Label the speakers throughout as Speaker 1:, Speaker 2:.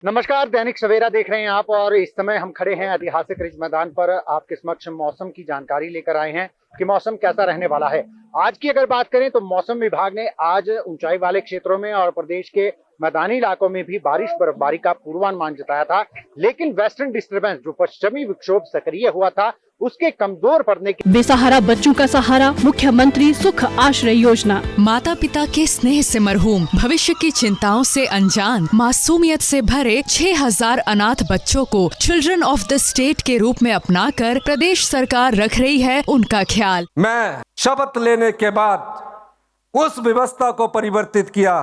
Speaker 1: नमस्कार, दैनिक सवेरा देख रहे हैं आप और इस समय हम खड़े हैं ऐतिहासिक रिज मैदान पर। आपके समक्ष मौसम की जानकारी लेकर आए हैं कि मौसम कैसा रहने वाला है। आज की अगर बात करें तो मौसम विभाग ने आज ऊंचाई वाले क्षेत्रों में और प्रदेश के मैदानी इलाकों में भी बारिश बर्फबारी का पूर्वानुमान जताया था, लेकिन वेस्टर्न डिस्टर्बेंस जो पश्चिमी विक्षोभ सक्रिय हुआ था उसके कमजोर पड़ने के
Speaker 2: बेसहारा बच्चों का सहारा, मुख्यमंत्री सुख आश्रय योजना।
Speaker 3: माता पिता के स्नेह से मरहूम, भविष्य की चिंताओं से अनजान, मासूमियत से भरे 6000 अनाथ बच्चों को चिल्ड्रन ऑफ द स्टेट के रूप में अपनाकर प्रदेश सरकार रख रही है उनका ख्याल।
Speaker 4: मैं शपथ लेने के बाद उस व्यवस्था को परिवर्तित किया,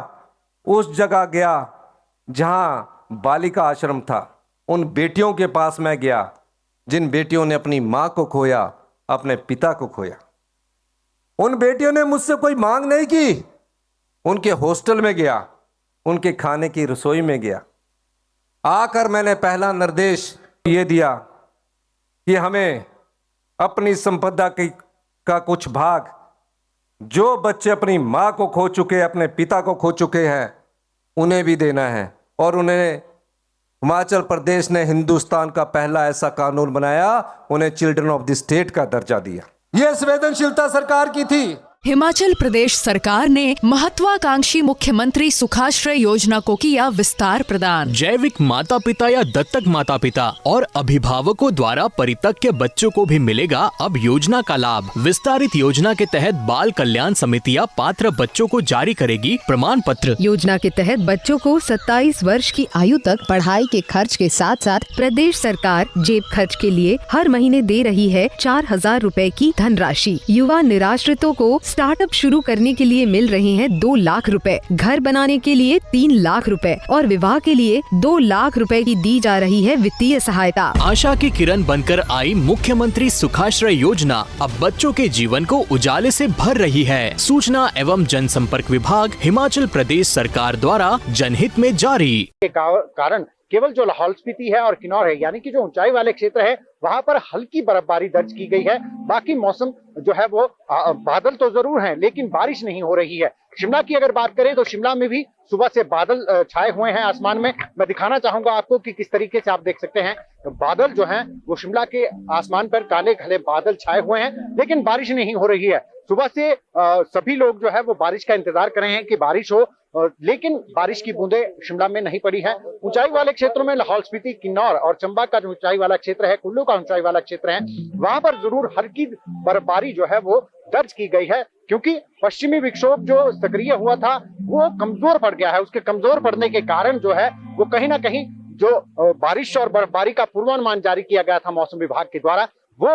Speaker 4: उस जगह गया जहां बालिका आश्रम था। उन बेटियों के पास मैं गया जिन बेटियों ने अपनी मां को खोया, अपने पिता को खोया। उन बेटियों ने मुझसे कोई मांग नहीं की। उनके हॉस्टल में गया, उनके खाने की रसोई में गया। आकर मैंने पहला निर्देश ये दिया कि हमें अपनी संपदा का कुछ भाग, जो बच्चे अपनी मां को खो चुके, अपने पिता को खो चुके हैं, उन्हें भी देना है। और उन्हें हिमाचल प्रदेश ने हिंदुस्तान का पहला ऐसा कानून बनाया, उन्हें चिल्ड्रन ऑफ द स्टेट का दर्जा दिया। यह संवेदनशीलता सरकार की थी।
Speaker 3: हिमाचल प्रदेश सरकार ने महत्वाकांक्षी मुख्यमंत्री सुखाश्रय योजना को किया विस्तार प्रदान।
Speaker 5: जैविक माता पिता या दत्तक माता पिता और अभिभावकों द्वारा परित्यक्त बच्चों को भी मिलेगा अब योजना का लाभ। विस्तारित योजना के तहत बाल कल्याण समितियां पात्र बच्चों को जारी करेगी प्रमाण पत्र।
Speaker 6: योजना के तहत बच्चों को 27 वर्ष की आयु तक पढ़ाई के खर्च के साथ साथ प्रदेश सरकार जेब खर्च के लिए हर महीने दे रही है 4000 रूपए की धनराशि। युवा निराश्रितों को स्टार्टअप शुरू करने के लिए मिल रहे हैं 2 लाख रुपए, घर बनाने के लिए 3 लाख रुपए और विवाह के लिए 2 लाख रुपए की दी जा रही है वित्तीय सहायता।
Speaker 5: आशा की किरण बनकर आई मुख्यमंत्री सुखाश्रय योजना अब बच्चों के जीवन को उजाले से भर रही है। सूचना एवं जनसंपर्क विभाग हिमाचल प्रदेश सरकार द्वारा जनहित में जारी।
Speaker 1: के कारण केवल जो लाहौल स्पीति है और किन्नौर है, यानी कि जो ऊंचाई वाले क्षेत्र है, वहां पर हल्की बर्फबारी दर्ज की गई है। बाकी मौसम जो है वो बादल तो जरूर हैं, लेकिन बारिश नहीं हो रही है। शिमला की अगर बात करें तो शिमला में भी सुबह से बादल छाए हुए हैं आसमान में। मैं दिखाना चाहूंगा आपको कि किस तरीके से आप देख सकते हैं बादल जो हैं वो शिमला के आसमान पर काले घने बादल छाए हुए हैं, लेकिन बारिश नहीं हो रही है। सुबह से सभी लोग जो है वो बारिश का इंतजार कर रहे हैं कि बारिश हो, लेकिन बारिश की बूंदें शिमला में नहीं पड़ी है। ऊंचाई वाले क्षेत्रों में लाहौल स्पीति, किन्नौर और चंबा का जो ऊंचाई वाला क्षेत्र है, कुल्लू का ऊंचाई वाला क्षेत्र है, वहां पर जरूर हल्की बर्फबारी जो है वो दर्ज की गई है, क्योंकि पश्चिमी विक्षोभ जो सक्रिय हुआ था वो कमजोर पड़ गया है। उसके कमजोर पड़ने के कारण जो है वो कहीं ना कहीं जो बारिश और बर्फबारी का पूर्वानुमान जारी किया गया था मौसम विभाग के द्वारा, वो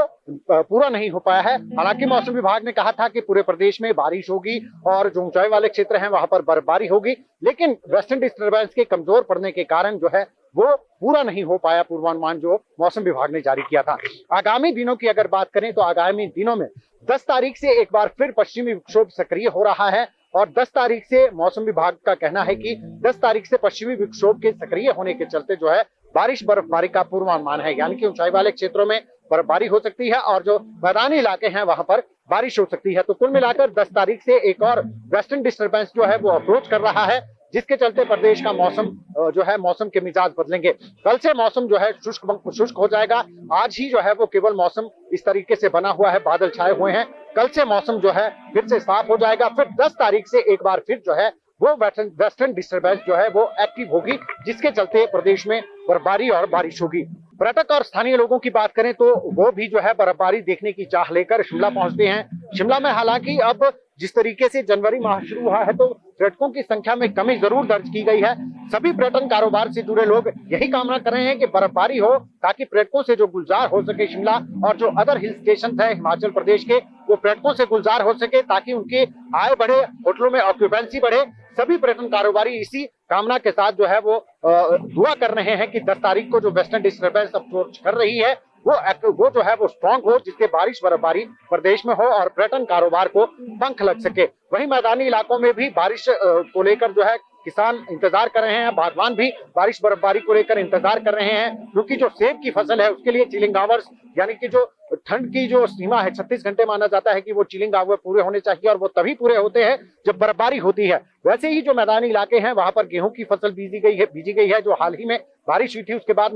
Speaker 1: पूरा नहीं हो पाया है। हालांकि मौसम विभाग ने कहा था कि पूरे प्रदेश में बारिश होगी और जो ऊंचाई वाले क्षेत्र हैं वहां पर बर्फबारी होगी, लेकिन वेस्टर्न डिस्टर्बेंस के कमजोर पड़ने के कारण जो है वो पूरा नहीं हो पाया पूर्वानुमान जो मौसम विभाग ने जारी किया था। आगामी दिनों की अगर बात करें तो आगामी दिनों में 10 तारीख से एक बार फिर पश्चिमी विक्षोभ सक्रिय हो रहा है और 10 तारीख से मौसम विभाग का कहना है कि 10 तारीख से पश्चिमी विक्षोभ के सक्रिय होने के चलते जो है बारिश बर्फबारी का पूर्वानुमान है, यानी कि ऊंचाई वाले क्षेत्रों में बर्फबारी हो सकती है और जो मैदानी इलाके हैं वहां पर बारिश हो सकती है। तो कुल मिलाकर 10 तारीख से एक और वेस्टर्न डिस्टर्बेंस जो है वो अप्रोच कर रहा है, जिसके चलते प्रदेश का मौसम जो है मौसम के मिजाज बदलेंगे। कल से मौसम जो है शुष्क हो जाएगा। आज ही जो है वो केवल मौसम इस तरीके से बना हुआ है, बादल छाए हुए हैं। कल से मौसम जो है फिर से साफ हो जाएगा। फिर 10 तारीख से एक बार फिर जो है वो वेस्टर्न डिस्टर्बेंस जो है वो एक्टिव होगी, जिसके चलते प्रदेश में बर्फबारी और बारिश होगी। पर्यटक और स्थानीय लोगों की बात करें तो वो भी जो है बर्फबारी देखने की चाह लेकर शिमला पहुंचते हैं। शिमला में हालांकि अब जिस तरीके से जनवरी माह शुरू हुआ है तो पर्यटकों की संख्या में कमी जरूर दर्ज की गई है। सभी पर्यटन कारोबार से जुड़े लोग यही कामना कर रहे हैं कि बर्फबारी हो, ताकि पर्यटकों से जो गुलजार हो सके शिमला और जो अदर हिल स्टेशन है हिमाचल प्रदेश के, वो पर्यटकों से गुलजार हो सके, ताकि उनकी आय बढ़े, होटलों में ऑक्यूपेंसी बढ़े। सभी पर्यटन कारोबारी इसी कामना के साथ जो है वो दुआ कर रहे हैं कि 10 तारीख को जो वेस्टर्न डिस्टर्बेंस अप्रोच कर रही है वो जो है वो स्ट्रांग हो, जिससे बारिश बर्फबारी प्रदेश में हो और पर्यटन कारोबार को पंख लग सके। वहीं मैदानी इलाकों में भी बारिश को लेकर जो है किसान इंतजार कर रहे हैं, बागवान भी बारिश बर्फबारी को लेकर इंतजार कर रहे हैं, क्योंकि जो सेब की फसल है उसके लिए चिलिंग आवर्स यानी कि जो ठंड की जो सीमा है 36 घंटे माना जाता है कि वो चिलिंग आवर पूरे होने चाहिए, और वो तभी पूरे होते हैं जब बर्फबारी होती है। वैसे ही जो मैदानी इलाके हैं वहां पर गेहूं की फसल बीजी गई है जो हाल ही में बारिश हुई थी, उसके बाद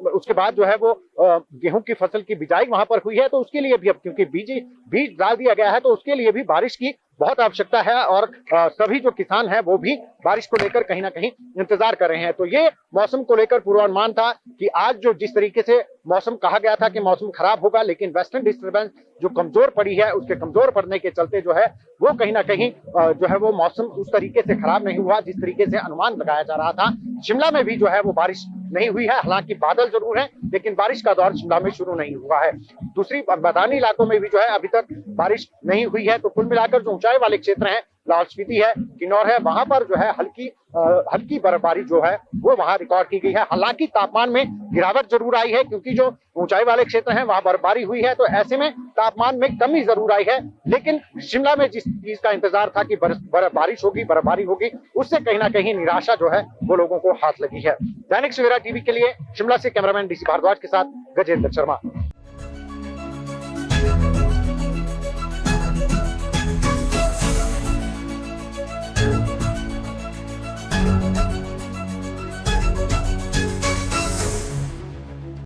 Speaker 1: उसके बाद जो है वो गेहूं की फसल की बिजाई वहां पर हुई है। तो उसके लिए भी अब क्योंकि बीज डाल दिया गया है तो उसके लिए भी बारिश की बहुत आवश्यकता है, और सभी जो किसान हैं वो भी बारिश को लेकर कहीं ना कहीं इंतजार कर रहे हैं। तो ये मौसम को लेकर पूर्वानुमान था कि आज जो जिस तरीके से मौसम कहा गया था कि मौसम खराब होगा, लेकिन वेस्टर्न डिस्टर्बेंस जो कमजोर पड़ी है उसके कमजोर पड़ने के चलते जो है वो कहीं ना कहीं जो है वो मौसम उस तरीके से खराब नहीं हुआ जिस तरीके से अनुमान लगाया जा रहा था। शिमला में भी जो है वो बारिश नहीं हुई है, हालांकि बादल जरूर हैं लेकिन बारिश का दौर शिमला में शुरू नहीं हुआ है। दूसरी मैदानी इलाकों में भी जो है अभी तक बारिश नहीं हुई है। तो कुल मिलाकर जो ऊंचाई वाले क्षेत्र हैं, लाहौल स्पीति है, किन्नौर है, वहां पर जो है हल्की बर्फबारी जो है वो वहां रिकॉर्ड की गई है। हालांकि तापमान में गिरावट जरूर आई है क्योंकि जो ऊंचाई वाले क्षेत्र हैं वहां बर्फबारी हुई है, तो ऐसे में तापमान में कमी जरूर आई है। लेकिन शिमला में जिस चीज का इंतजार था कि बर्फबारी होगी, उससे कहीं ना कहीं निराशा जो है वो लोगों को हाथ लगी है। दैनिक सवेरा टीवी के लिए शिमला से कैमरामैन डीसी भारद्वाज के साथ गजेंद्र शर्मा।